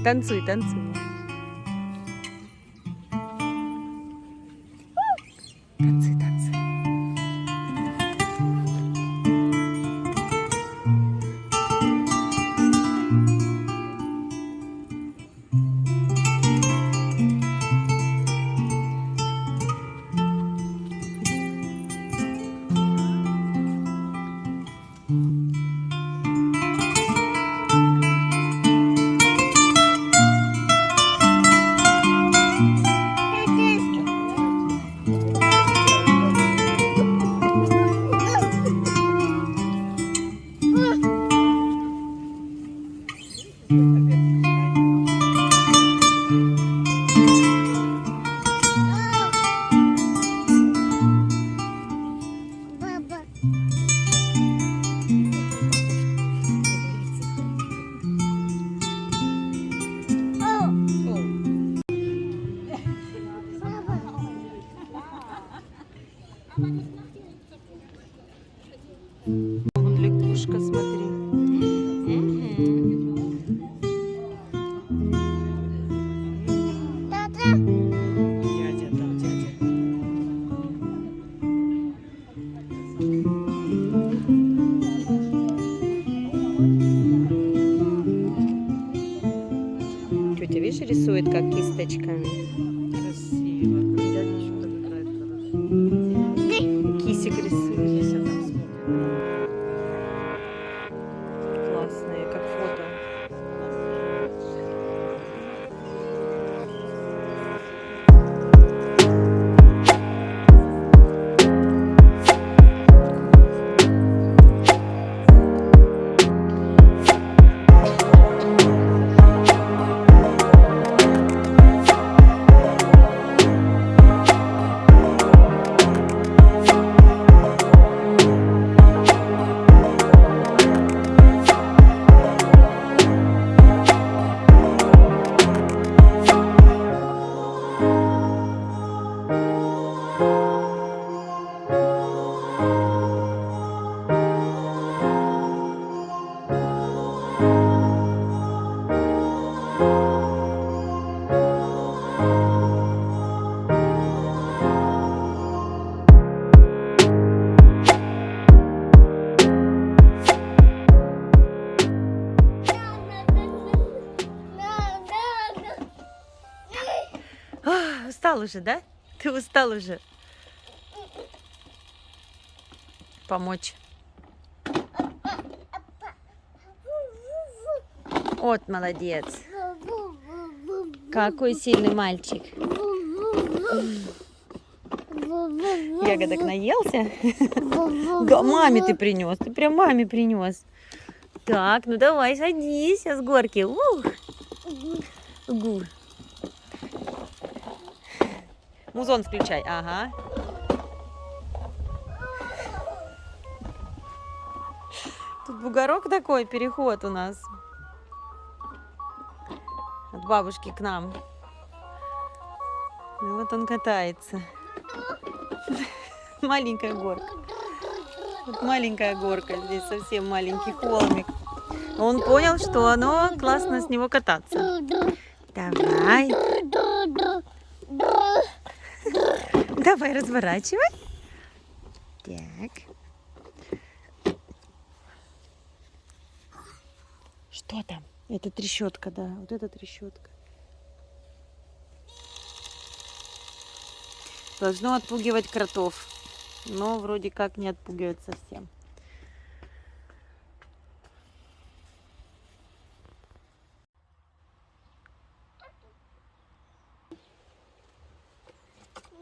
Танцуй, танцуй. Танцуй, танцуй. Вон лягушка, смотри. Дядя, там дядя. Тетя, видишь, рисует как кисточками. Красиво. Дядя еще подбирает хорошо. Кисик рисует. Здесь она смотрит. Классные, как фото. Устал уже, да? Ты устал уже? Помочь. Вот молодец. Какой сильный мальчик. Ягодок наелся? Да, маме ты принес. Ты прям маме принес. Так, ну давай, садись с горки. Ух. Гу. Музон включай. Ага. Тут бугорок такой, переход у нас. От бабушки к нам. И вот он катается. Маленькая горка. Вот маленькая горка. Здесь совсем маленький холмик. Он понял, что оно классно с него кататься. Давай. Давай, разворачивай. Так. Что там? Это трещотка, да. Вот это трещотка. Должно отпугивать кротов. Но вроде как не отпугивает совсем.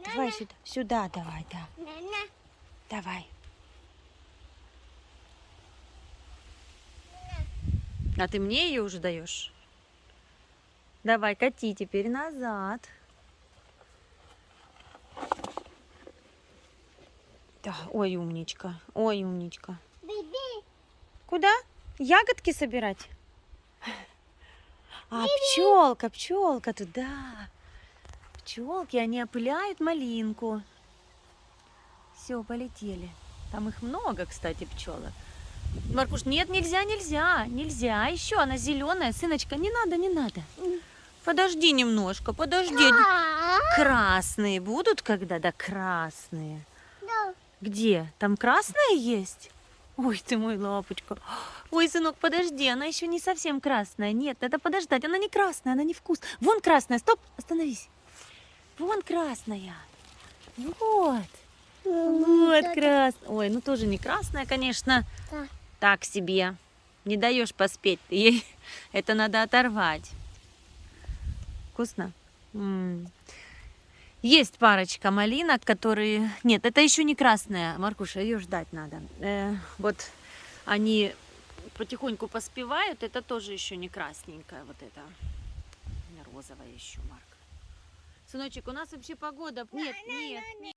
Давай сюда. Сюда давай, да. Давай. А ты мне ее уже даешь? Давай, кати теперь назад. Да, ой, умничка. Ой, умничка. Куда? Ягодки собирать? А, пчелка, пчелка туда. Пчелки, они опыляют малинку. Все, полетели. Там их много, кстати, пчелок. Маркуш, нет, нельзя, нельзя, нельзя. Еще она зеленая. Сыночка, не надо, не надо. Подожди немножко, подожди. Красные будут когда? Да, красные. Где? Там красные есть? Ой, ты мой лапочка. Ой, сынок, подожди, она еще не совсем красная. Нет, надо подождать. Она не красная, она не вкус. Вон красная, стоп, остановись. Вон красная. Вот. Вот красная. Ой, ну тоже не красная, конечно. Так себе. Не даешь поспеть. Ей это надо оторвать. Вкусно? Есть парочка малинок, которые... Нет, это еще не красная, Маркуша, ее ждать надо. Вот они потихоньку поспевают, это тоже еще не красненькая, вот это розовая еще, Марк. Сыночек, у нас вообще погода... Нет, нет, нет.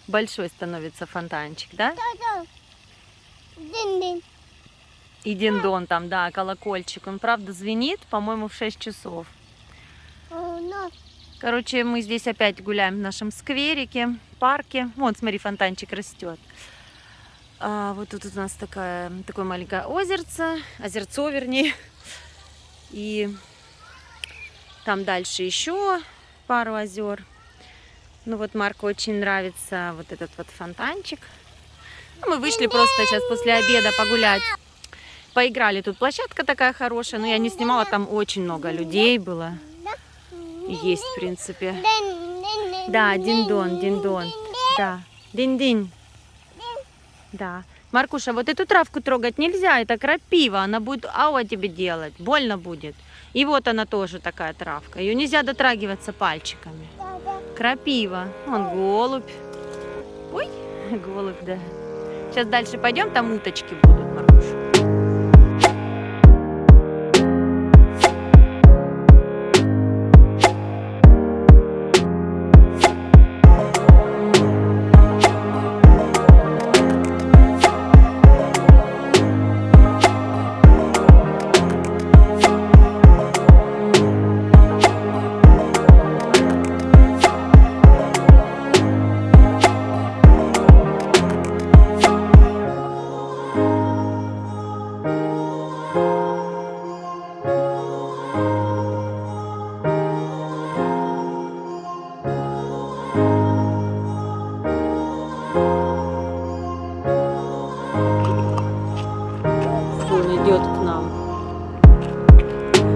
Большой становится фонтанчик, да? Дин-дин. И диндон там, да, колокольчик. Он, правда, звенит, по-моему, в 6 часов. Короче, мы здесь опять гуляем в нашем скверике, парке. Вон, смотри, фонтанчик растет. Вот тут у нас такое маленькое озерцо, вернее. И там дальше еще пару озер. Ну вот Марку очень нравится вот этот вот фонтанчик. Мы вышли просто сейчас после обеда погулять. Поиграли. Тут площадка такая хорошая, но я не снимала, там очень много людей было. Есть, в принципе. Да, диндон, диндон. Да, дин-дин. Да. Маркуша, вот эту травку трогать нельзя, это крапива, она будет ауа тебе делать, больно будет. И вот она тоже такая травка, ее нельзя дотрагиваться пальчиками. Крапива. Вон голубь. Ой, голубь, да. Сейчас дальше пойдем, там уточки будут, Маркуша. Идет к нам.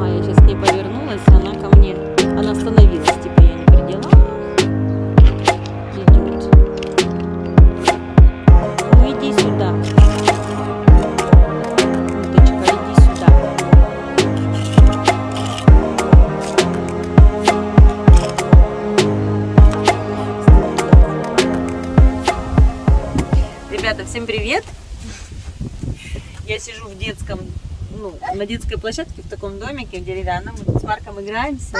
Я сейчас к ней повернулась, она ко мне. Она остановилась, типа я не при делах. Идет. Ну иди сюда. Уточка, иди сюда. Ребята, всем привет! Я сижу в детском, на детской площадке в таком домике в деревянном. Мы тут с Марком играемся.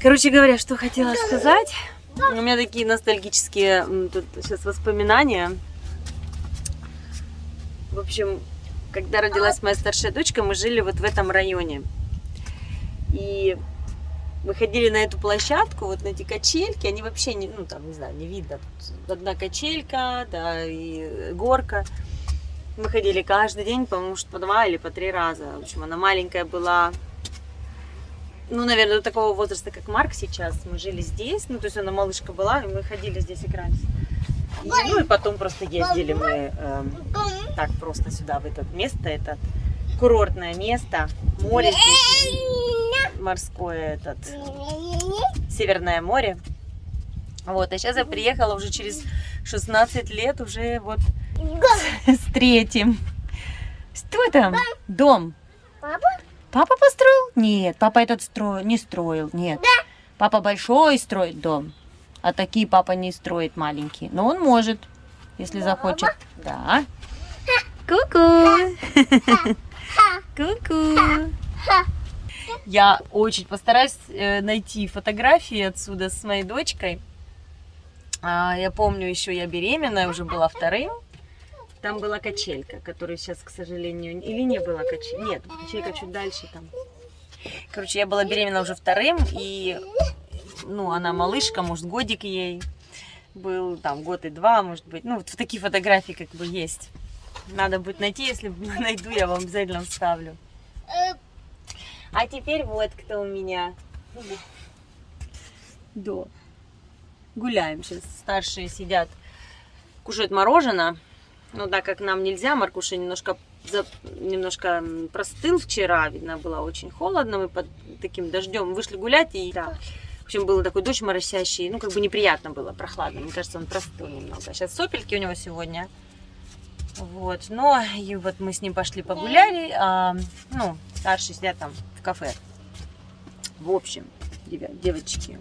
Короче говоря, что хотела сказать. У меня такие ностальгические тут сейчас воспоминания. В общем, когда родилась моя старшая дочка, мы жили вот в этом районе. И мы ходили на эту площадку, вот на эти качельки, они вообще не, не знаю, не видно. Тут одна качелька, да, и горка. Мы ходили каждый день, по-моему, по 2 или по 3 раза. В общем, она маленькая была, наверное, до такого возраста, как Марк сейчас. Мы жили здесь, то есть она малышка была, и мы ходили здесь игрались. И потом просто ездили мы так просто сюда, в это место, это курортное место, море здесь. Морское, Северное море. Вот, а сейчас я приехала уже через 16 лет, уже вот с третьим. Что там? Дом. Папа? Папа построил? Нет, папа этот не строил, нет. Папа большой строит дом, а такие папа не строит маленькие. Но он может, если захочет. Да. Ку-ку. Ку-ку. Я очень постараюсь найти фотографии отсюда с моей дочкой. Я помню, еще я беременная, уже была 2-м. Там была качелька, которая сейчас, к сожалению, или не было качелька. Нет, качелька чуть дальше там. Короче, я была беременна уже вторым, и, ну, она малышка, может, годик ей был, там, год и 2, может быть. Ну, вот такие фотографии как бы есть. Надо будет найти, если найду, я вам обязательно вставлю. А теперь вот кто у меня. Да. Гуляем сейчас. Старшие сидят, кушают мороженое. Ну, так как нам нельзя, Маркуша немножко простыл вчера. Видно, было очень холодно. Мы под таким дождем вышли гулять. И, да, в общем, был такой дождь моросящий. Ну, как бы неприятно было, прохладно. Мне кажется, он простыл немного. Сейчас сопельки у него сегодня. Вот. Но и вот мы с ним пошли погуляли. Ну, старшие сидят там в кафе. В общем, девочки.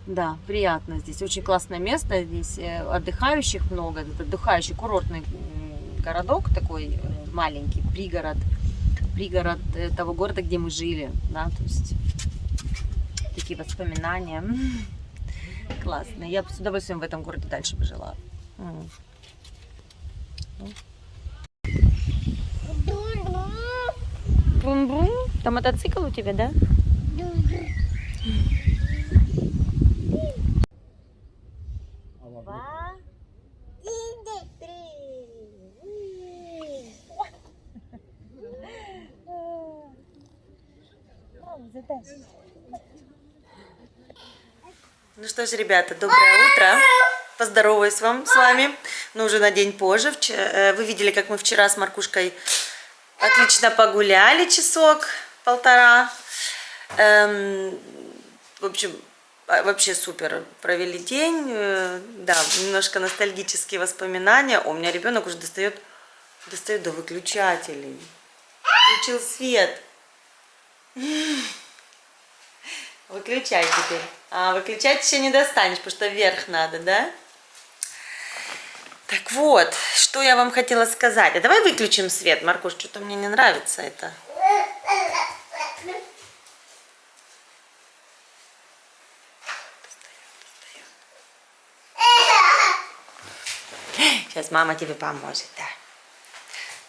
Да, приятно здесь. Очень классное место. Здесь отдыхающих много. Это отдыхающий курортный городок такой маленький, пригород того города, где мы жили. Да, то есть такие воспоминания. Классно. Я бы с удовольствием в этом городе дальше бы жила. Бум-бум. Там мотоцикл у тебя, да? Два, три. Ну что ж, ребята, доброе утро. Поздороваюсь с вами, но уже на день позже. Вы видели, как мы вчера с Маркушкой отлично погуляли часок-полтора. В общем, вообще супер провели день. Да, немножко ностальгические воспоминания. У меня ребенок уже достает до выключателей. Включил свет. Выключай теперь. Выключать еще не достанешь, потому что вверх надо, да? Так вот, что я вам хотела сказать. А давай выключим свет, Маркуш, что-то мне не нравится это. Сейчас мама тебе поможет, да.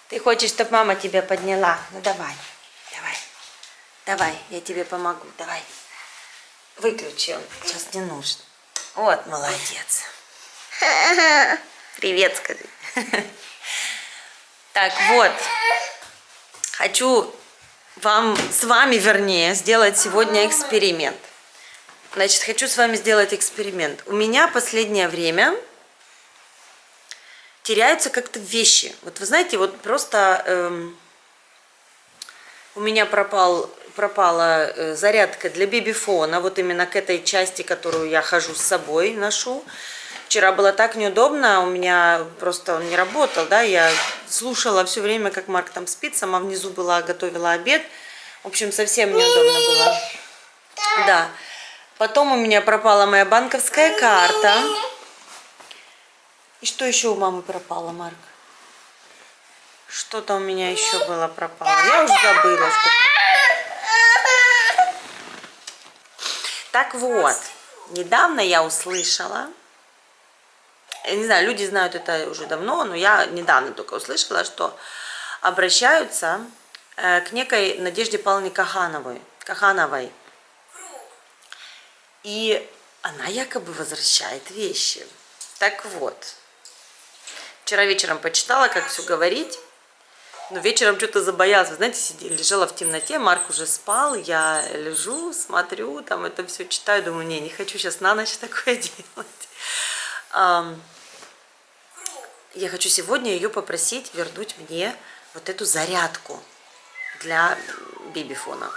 Ты хочешь, чтобы мама тебя подняла? Ну давай, я тебе помогу, давай. Выключи, он сейчас не нужен. Вот, молодец. Привет, скажи. Так, вот. Хочу с вами, вернее, сделать сегодня эксперимент. Значит, хочу с вами сделать эксперимент. У меня последнее время теряются как-то вещи. Вот вы знаете, вот просто у меня пропала зарядка для бибифона, вот именно к этой части, которую я хожу с собой, ношу. Вчера было так неудобно, у меня просто он не работал, да, я слушала все время, как Марк там спит, сама внизу была, готовила обед. В общем, совсем неудобно было. Да. Потом у меня пропала моя банковская карта. И что еще у мамы пропало, Марк? Что-то у меня еще было пропало. Я уже забыла, что. Так вот, недавно я услышала, я не знаю, люди знают это уже давно, но я недавно только услышала, что обращаются к некой Надежде Павловне Кахановой. И она якобы возвращает вещи. Так вот, вчера вечером почитала, как все говорить, но вечером что-то забоялась. Вы знаете, лежала в темноте, Марк уже спал, я лежу, смотрю, там это все читаю, думаю, не хочу сейчас на ночь такое делать. Я хочу сегодня ее попросить вернуть мне вот эту зарядку для бибифона.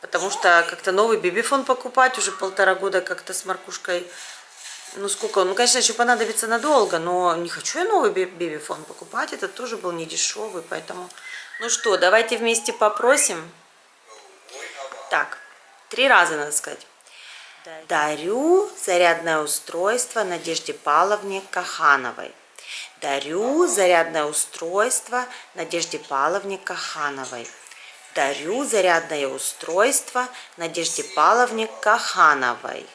Потому что как-то новый бибифон покупать уже 1,5 года как-то с Маркушкой. Ну сколько, ну конечно еще понадобится надолго, но не хочу я новый бибифон покупать, этот тоже был не дешевый, поэтому... Ну что, давайте вместе попросим. Так, 3 раза надо сказать. Дарю зарядное устройство Надежде Павловне Кахановой. Дарю зарядное устройство Надежде Павловне Кахановой. Дарю зарядное устройство Надежде Павловне Кахановой.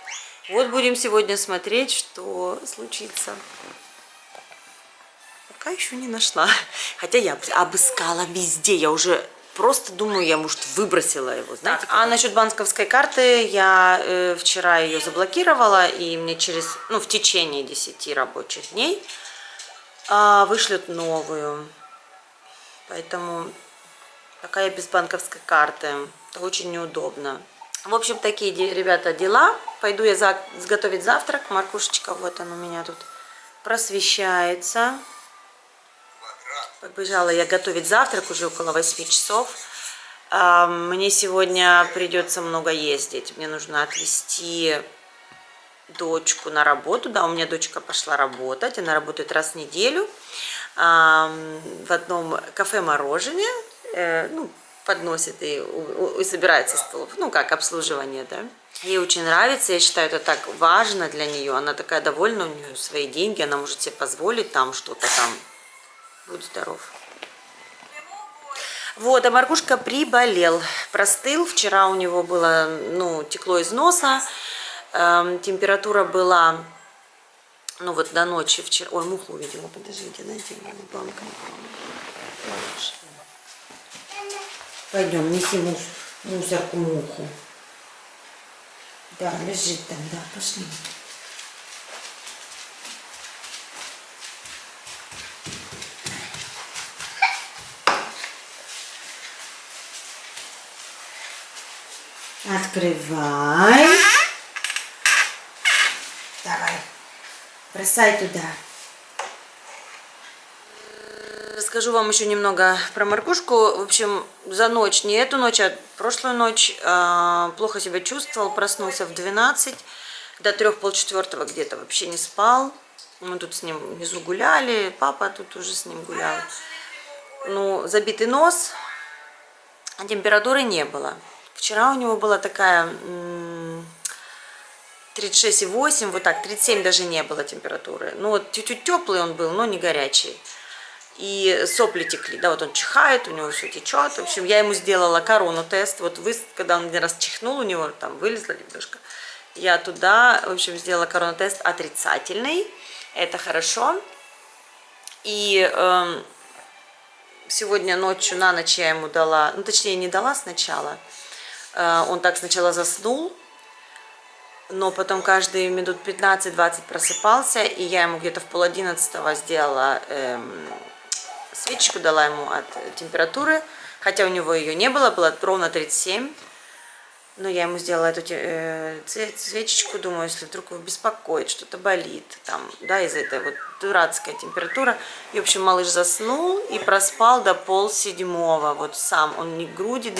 Вот будем сегодня смотреть, что случится. Пока еще не нашла. Хотя я обыскала везде. Я уже просто думаю, я, может, выбросила его, знаете. А насчет банковской карты, я вчера ее заблокировала, и мне в течение 10 рабочих дней вышлют новую. Поэтому пока я без банковской карты. Это очень неудобно. В общем, такие, ребята, дела. Пойду я сготовить завтрак. Маркушечка, вот он у меня тут просвещается. Побежала я готовить завтрак уже около 8 часов. Мне сегодня придется много ездить. Мне нужно отвезти дочку на работу. Да, у меня дочка пошла работать. Она работает раз в неделю в одном кафе-мороженое. Подносит и собирает со столов. Как обслуживание, да. Ей очень нравится. Я считаю, это так важно для нее. Она такая довольна, у нее свои деньги. Она может себе позволить там что-то там. Будь здоров. Вот, а Маркушка приболел, простыл. Вчера у него было, текло из носа. Температура была, до ночи вчера. Ой, муху увидела, подождите, дайте мне банка. Пойдем, неси мусорку, муху. Да, лежит там, да, пошли. Открывай. Давай. Бросай туда. Расскажу вам еще немного про Маркушку. В общем, за ночь, не эту ночь, а прошлую ночь плохо себя чувствовал. Проснулся в 12, до 3, полчетвертого где-то вообще не спал. Мы тут с ним внизу гуляли, папа тут уже с ним гулял. Забитый нос, а температуры не было. Вчера у него была такая 36,8, вот так, 37 даже не было температуры. Чуть-чуть теплый он был, но не горячий. И сопли текли, да, вот он чихает, у него все течет. В общем, я ему сделала корону-тест. Вот когда он один раз чихнул, у него там вылезла немножко. Я туда, в общем, сделала корону-тест отрицательный. Это хорошо. И сегодня ночью, на ночь я ему дала, точнее, не дала сначала. Он так сначала заснул, но потом каждые минут 15-20 просыпался, и я ему где-то в 10:30 сделала свечечку, дала ему от температуры, хотя у него ее не было, было ровно 37, но я ему сделала эту свечечку, думаю, если вдруг его беспокоит, что-то болит, там, да, из-за этой вот дурацкая температура. И, в общем, малыш заснул и проспал до 6:30, вот сам, он ни к груди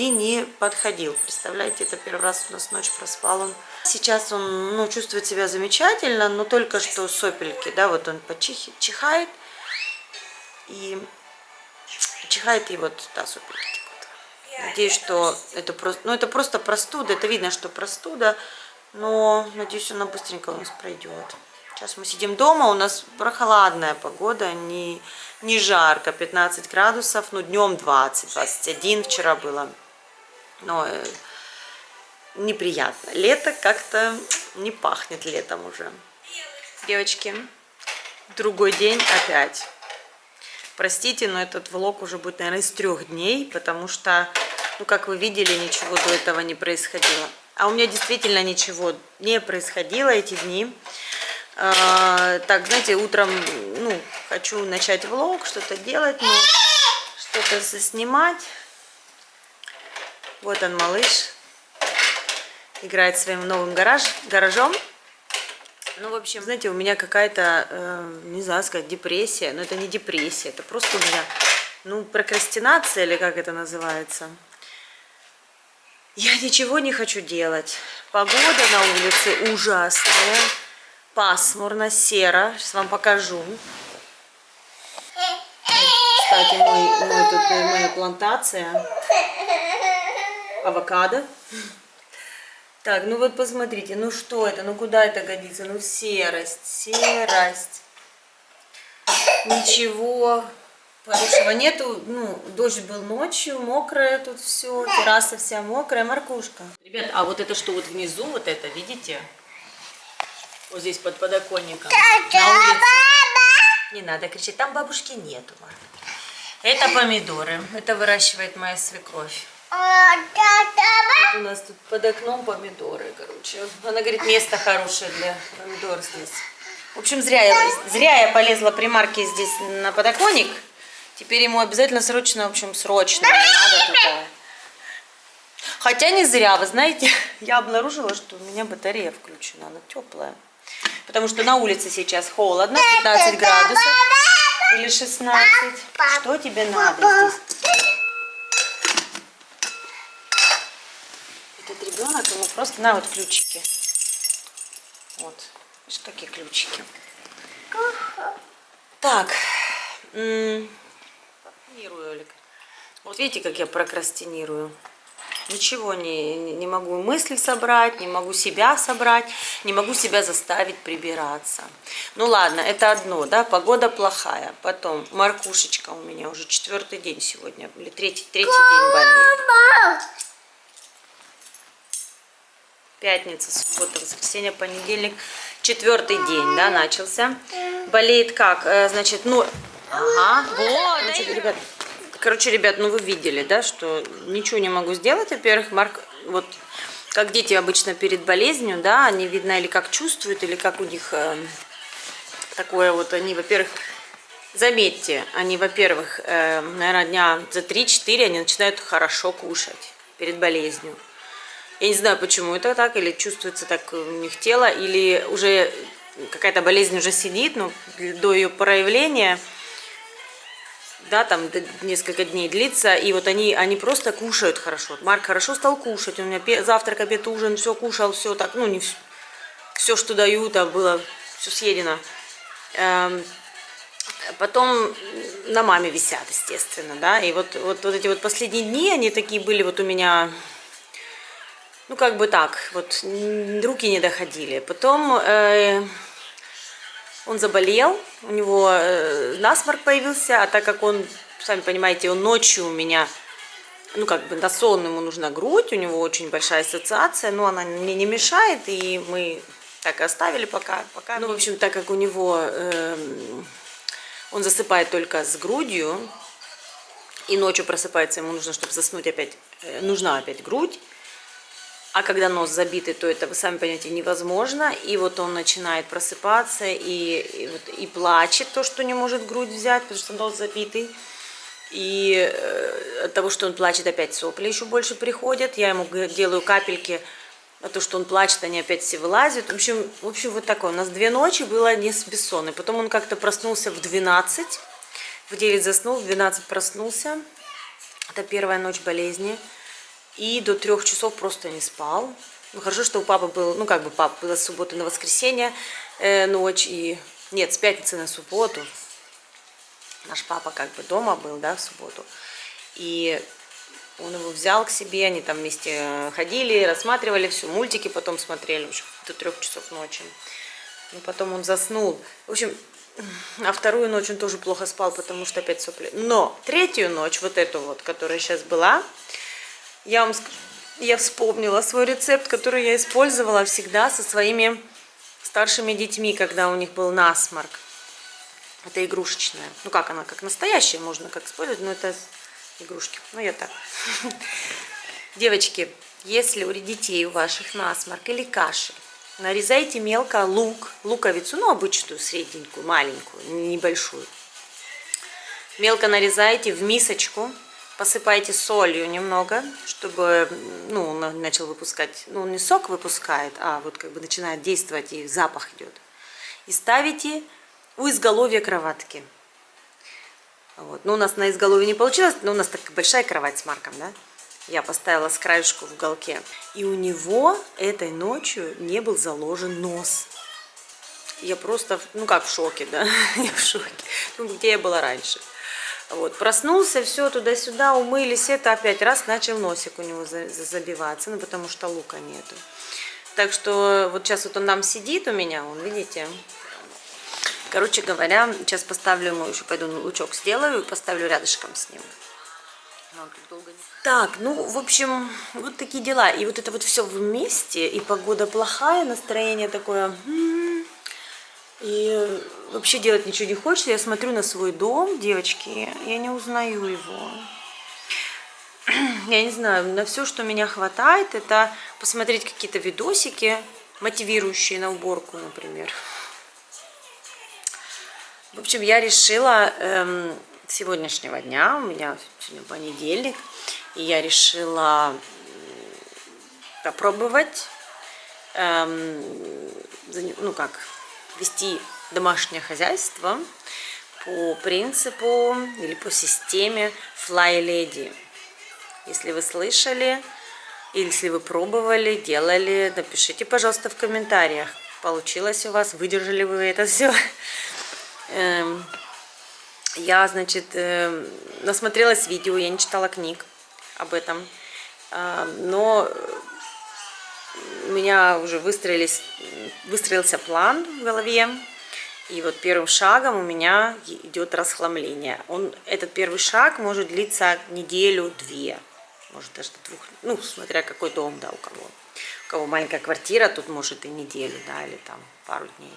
не подходил, представляете, это первый раз у нас ночь проспал он. Сейчас он, чувствует себя замечательно, но только что сопельки, да, вот он чихает, и вот, да, сопельки текут. Надеюсь, что это просто простуда, это видно, что простуда, но надеюсь, она быстренько у нас пройдет. Сейчас мы сидим дома, у нас прохладная погода, не жарко, 15 градусов, днем 20-21 вчера было, но неприятно. Лето как-то не пахнет летом уже. Девочки, другой день опять. Простите, но этот влог уже будет, наверное, из 3 дней, потому что, как вы видели, ничего до этого не происходило. А у меня действительно ничего не происходило эти дни. Так, знаете, утром, хочу начать влог, что-то делать, что-то снимать. Вот он, малыш, играет своим новым гаражом. В общем, знаете, у меня какая-то, не знаю сказать, депрессия. Но это не депрессия, это просто у меня, прокрастинация, или как это называется. Я ничего не хочу делать. Погода на улице ужасная. Пасмурно, серо. Сейчас вам покажу. Кстати, моя плантация. Авокадо. Так, вот посмотрите, что это, куда это годится? Серость. Ничего хорошего нету. Дождь был ночью, мокрое тут все, терраса вся мокрая, Маркушка. Ребят, а вот это что вот внизу, вот это, видите? Вот здесь под подоконником. На улице. Не надо кричать, там бабушки нету, Марк. Это помидоры. Это выращивает моя свекровь. Вот у нас тут под окном помидоры, короче. Она говорит, место хорошее для помидор здесь. В общем, зря я полезла при Марке здесь на подоконник. Теперь ему обязательно срочно, в общем, срочно не надо туда. Хотя не зря, вы знаете, я обнаружила, что у меня батарея включена, она теплая. Потому что на улице сейчас холодно, 15 градусов или 16. Что тебе надо здесь? Этот ребенок, ему просто на вот ключики. Вот, видишь, какие ключики. Так, Олег. Вот видите, как я прокрастинирую. Ничего не могу мысли собрать, не могу себя собрать, не могу себя заставить прибираться. Ну ладно, это одно, да, погода плохая. Потом Маркушечка у меня уже 4-й день сегодня, или третий день болеет. Пятница, суббота, воскресенье, понедельник, 4-й день, да, начался. Болеет как? Значит, ну, ага, вот, Короче, ребят, ну вы видели, да, что ничего не могу сделать. Во-первых, Марк, вот как дети обычно перед болезнью, да, они, видно, или как чувствуют, или как у них такое вот, они, во-первых, заметьте, они, во-первых, наверное, дня за 3-4 они начинают хорошо кушать перед болезнью. Я не знаю, почему это так, или чувствуется так у них тело, или уже какая-то болезнь уже сидит, но до ее проявления... Да, там несколько дней длится, и вот они просто кушают хорошо. Марк хорошо стал кушать, у меня завтрак, обед, ужин, все кушал, все так, ну, не все, что дают, а было все съедено. Потом на маме висят, естественно, да, и вот эти вот последние дни, они такие были вот у меня, ну, как бы так, вот руки не доходили. Потом... Он заболел, у него насморк появился, а так как он, сами понимаете, он ночью у меня, ну как бы на сон ему нужна грудь, у него очень большая ассоциация, но она мне не мешает, и мы так и оставили пока. Ну, в общем, так как у него, он засыпает только с грудью, и ночью просыпается, ему нужно, чтобы заснуть опять, нужна опять грудь. А когда нос забитый, то это, вы сами понимаете, невозможно. И вот он начинает просыпаться и плачет, то, что не может грудь взять, потому что нос забитый. И от того, что он плачет, опять сопли еще больше приходят. Я ему делаю капельки, а то, что он плачет, они опять все вылазят. В общем, вот такое. У нас 2 ночи было не бессонной. Потом он как-то проснулся в 12. В 9 заснул, в 12 проснулся. Это первая ночь болезни. И до 3 часов просто не спал. Ну, хорошо, что у папы был, ну, как бы папа была с субботы на воскресенье ночь. И нет, с пятницы на субботу. Наш папа как бы дома был, да, в субботу. И он его взял к себе, они там вместе ходили, рассматривали все, мультики потом смотрели уже до 3 часов ночи. Ну, потом он заснул. В общем, а 2-ю ночь он тоже плохо спал, потому что опять сопли. Но 3-ю ночь, вот эту вот, которая сейчас была, я вспомнила свой рецепт, который я использовала всегда со своими старшими детьми, когда у них был насморк. Это игрушечная. Ну как она, как настоящая, можно как использовать, но это игрушки. Ну я так. Девочки, если у детей у ваших насморк или кашель, нарезайте мелко луковицу, ну обычную, средненькую, маленькую, небольшую. Мелко нарезайте в мисочку. Посыпайте солью немного, чтобы, ну, он начал выпускать, ну, он не сок выпускает, а вот как бы начинает действовать, и запах идет. И ставите у изголовья кроватки. Вот. Ну, у нас на изголовье не получилось, но у нас такая большая кровать с Марком, да? Я поставила с краешку в уголке. И у него этой ночью не был заложен нос. Я просто, ну, как в шоке, да? Я в шоке. Ну, где я была раньше. Вот, проснулся, все, туда-сюда, умылись, это опять раз начал носик у него забиваться, ну, потому что лука нету. Так что вот сейчас вот он там сидит у меня, он, видите. Короче говоря, сейчас поставлю ему, еще пойду лучок сделаю и поставлю рядышком с ним. Так, ну, в общем, вот такие дела. И вот это вот все вместе, и погода плохая, настроение такое... И вообще делать ничего не хочется. Я смотрю на свой дом, девочки, я не узнаю его. Я не знаю, на все, что меня хватает, это посмотреть какие-то видосики, мотивирующие на уборку, например. В общем, я решила с сегодняшнего дня, у меня сегодня понедельник, и я решила попробовать, вести домашнее хозяйство по принципу или по системе Fly Lady. Если вы слышали, или если вы пробовали, делали, напишите, пожалуйста, в комментариях, получилось у вас, выдержали вы это все. Я, значит, насмотрелась видео, я не читала книг об этом, но у меня уже выстроился план в голове, и вот первым шагом у меня идет расхламление. Этот первый шаг может длиться неделю-две, может даже 2, ну, смотря какой дом, да, у кого маленькая квартира, тут может и неделю, да, или там пару дней.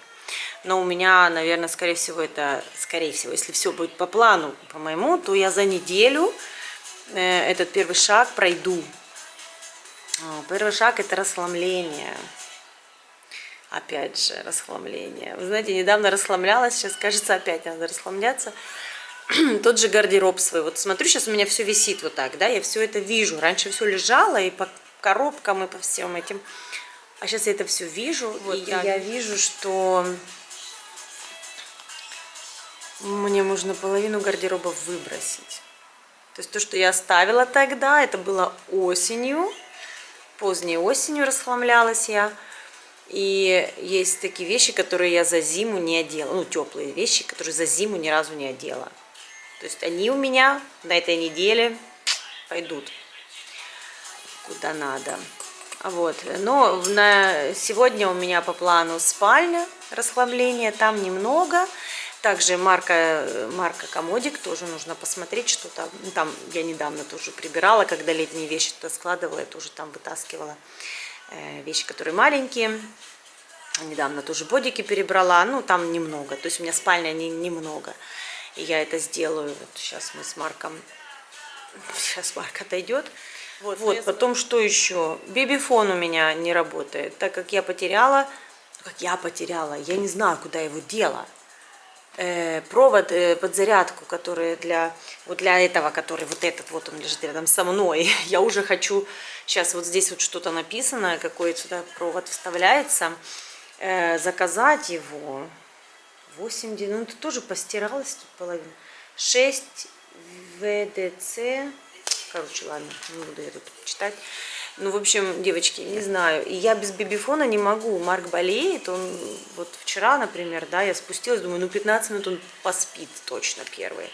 Но у меня, наверное, скорее всего, если все будет по плану, по моему, то я за неделю этот первый шаг пройду. Первый шаг – это расхламление. Опять же, расхламление. Вы знаете, недавно расхламлялась, сейчас, кажется, опять надо расхламляться. Тот же гардероб свой. Вот смотрю, сейчас у меня все висит вот так, да, я все это вижу. Раньше все лежало и по коробкам, и по всем этим. А сейчас я это все вижу, вот, и я вижу, что мне нужно половину гардероба выбросить. То есть то, что я оставила тогда, это было осенью, поздней осенью расхламлялась я. И есть такие вещи, которые я за зиму не одела, ну, теплые вещи, которые за зиму ни разу не одела. То есть они у меня на этой неделе пойдут куда надо. Вот. Но сегодня у меня по плану спальня, расхламление, там немного. Также марка Комодик, тоже нужно посмотреть, что там. Ну, там я недавно тоже прибирала, когда летние вещи туда складывала, я тоже там вытаскивала вещи, которые маленькие. Недавно тоже бодики перебрала, ну там немного, то есть у меня спальня немного. И я это сделаю. Вот сейчас мы с Марком, сейчас Марк отойдет. Вот, потом что еще? Бебифон у меня не работает, так как я потеряла, я не знаю, куда его дела. Провод под зарядку, который для этого, который вот этот вот он лежит рядом со мной. Я уже хочу, сейчас вот здесь вот что-то написано, какой сюда провод вставляется, заказать его. 8, ну это тоже постиралось тут половина. 6 ВДЦ. Короче, ладно, не буду я тут читать. Ну, в общем, девочки, не знаю. И я без бебифона не могу. Марк болеет. Он вот вчера, например, да, я спустилась, думаю, ну 15 минут он поспит точно первый.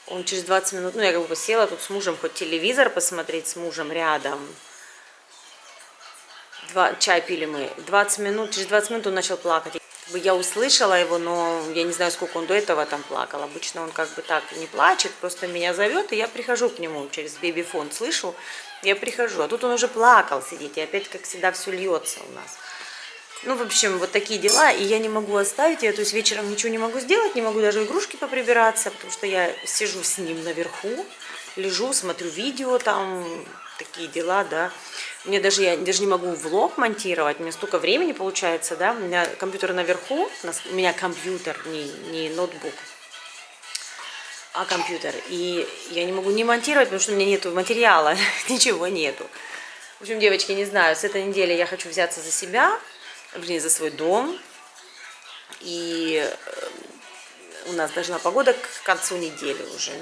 Он через 20 минут, ну, я как бы села тут с мужем, хоть телевизор посмотреть с мужем рядом. Чай пили мы. Через 20 минут он начал плакать. Я услышала его, но я не знаю, сколько он до этого там плакал. Обычно он как бы так не плачет, просто меня зовет, и я прихожу к нему через бебифон, слышу, я прихожу. А тут он уже плакал сидит, и опять, как всегда, все льется у нас. Ну, в общем, вот такие дела, и я не могу оставить ее, то есть вечером ничего не могу сделать, не могу даже игрушки поприбираться, потому что я сижу с ним наверху, лежу, смотрю видео, там такие дела, да. Я даже не могу влог монтировать, у меня столько времени получается, да, у меня компьютер наверху, у меня компьютер, не ноутбук, а компьютер, и я не могу не монтировать, потому что у меня нету материала, ничего нету. В общем, девочки, не знаю, с этой недели я хочу взяться за себя, вернее, за свой дом, и у нас должна погода к концу недели уже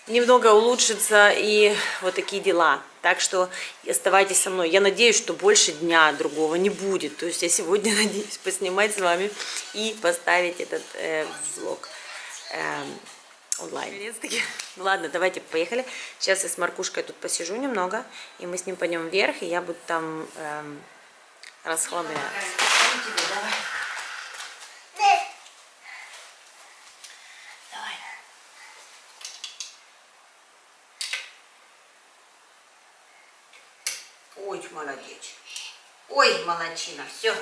немного улучшится, и вот такие дела. Так что оставайтесь со мной. Я надеюсь, что больше дня другого не будет. То есть я сегодня надеюсь поснимать с вами и поставить этот влог онлайн. Ладно, давайте поехали. Сейчас я с Маркушкой тут посижу немного, и мы с ним пойдем вверх, и я буду там расхламляться. Ой, молодец. Ой, молодчина. Все.